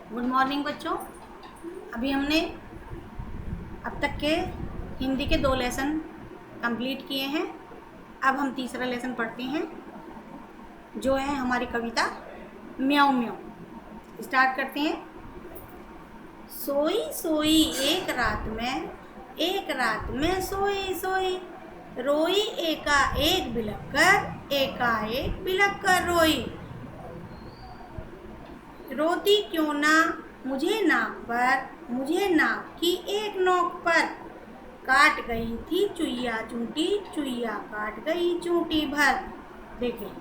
Good morning बच्चों। अभी हमने अब तक के हिंदी के 2 लेसन कंप्लीट किए हैं। अब हम तीसरा लेसन पढ़ते हैं, जो है हमारी कविता म्याऊं म्याऊं। स्टार्ट करते हैं। सोई सोई एक रात में सोई सोई, रोई एकाएक बिलख कर रोई। रोती क्यों ना मुझे नाक की एक नोक पर, काट गई थी चुईया काट गई चूंटी भर। देखिए,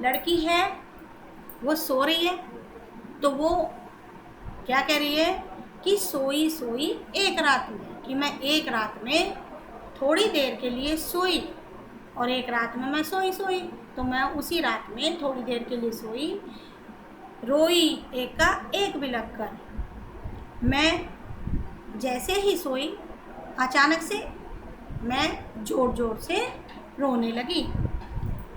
लड़की है, वो सो रही है, तो वो क्या कह रही है कि सोई सोई एक रात में, कि मैं एक रात में थोड़ी देर के लिए सोई, और एक रात में मैं सोई, तो मैं उसी रात में थोड़ी देर के लिए सोई। रोई एकाएक बिलख कर, मैं जैसे ही सोई अचानक से मैं जोर जोर से रोने लगी।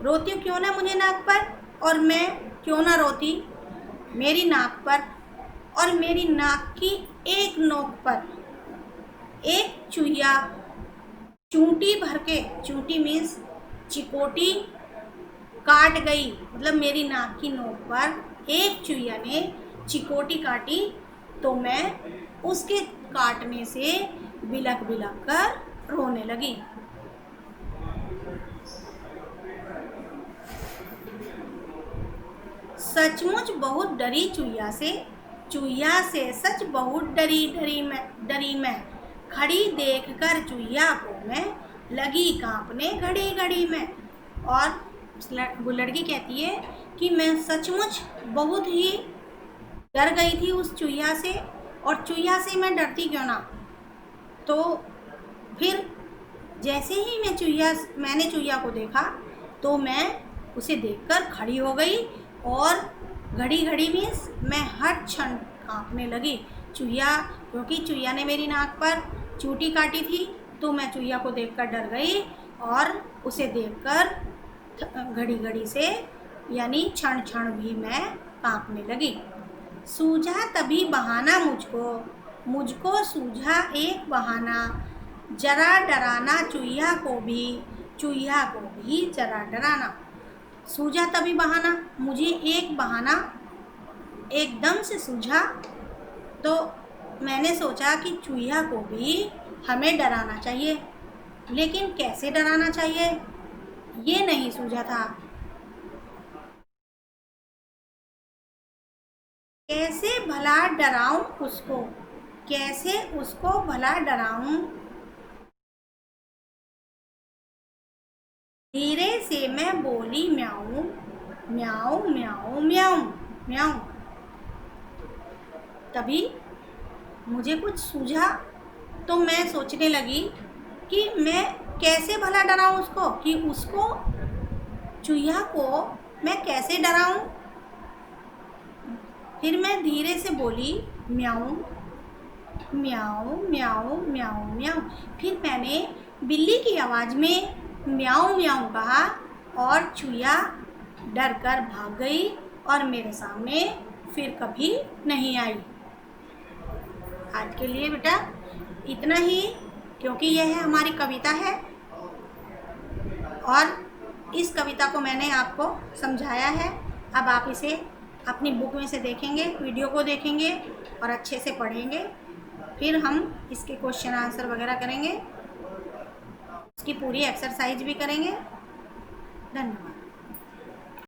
रोती क्यों ना मुझे नाक पर, और मैं क्यों ना रोती मेरी नाक पर, और मेरी नाक की एक नोक पर एक चुईया चूंटी भर के, चूंटी मीन्स चिकोटी, काट गई, मतलब मेरी नाक की नोक पर एक चुईया ने चिकोटी काटी, तो मैं उसके काटने से बिलख बिलख कर रोने लगी। सचमुच बहुत डरी चुईया से सच बहुत डरी मैं, खड़ी देखकर चुईया को मैं लगी कांपने घड़ी घड़ी में। और वो लड़की कहती है कि मैं सचमुच बहुत ही डर गई थी उस चुईया से, और चुईया से मैं डरती क्यों ना, तो फिर जैसे ही मैंने चुईया को देखा, तो मैं उसे देखकर खड़ी हो गई, और घड़ी घड़ी मीन्स मैं हर क्षण कांपने लगी। क्योंकि चुईया ने मेरी नाक पर चूंटी काटी थी, तो मैं चुईया को देखकर डर गई, और उसे देखकर घड़ी घड़ी से यानी क्षण क्षण भी मैं कांपने लगी। सूझा तभी बहाना मुझको सूझा एक बहाना, जरा डराना चुईया को भी जरा डराना। सूझा तभी बहाना, मुझे एक बहाना एकदम से सूझा, तो मैंने सोचा कि चुईया को भी हमें डराना चाहिए, लेकिन कैसे डराना चाहिए ये नहीं सूझा था। कैसे उसको भला डराऊं, धीरे से मैं बोली म्याऊं म्याऊं म्याऊं म्याऊं म्याऊं। तभी मुझे कुछ सूझा, तो मैं सोचने लगी कि मैं कैसे भला डराऊं उसको, कि उसको चुईया को मैं कैसे डराऊं। फिर मैं धीरे से बोली म्याऊं म्याऊं म्याऊं म्याऊं म्याऊं। फिर मैंने बिल्ली की आवाज़ में म्याऊं म्याऊं कहा, और चुईया डर कर भाग गई, और मेरे सामने फिर कभी नहीं आई। आज के लिए बेटा इतना ही, क्योंकि यह हमारी कविता है, और इस कविता को मैंने आपको समझाया है। अब आप इसे अपनी बुक में से देखेंगे, वीडियो को देखेंगे और अच्छे से पढ़ेंगे। फिर हम इसके क्वेश्चन आंसर वगैरह करेंगे, उसकी पूरी एक्सरसाइज भी करेंगे। धन्यवाद।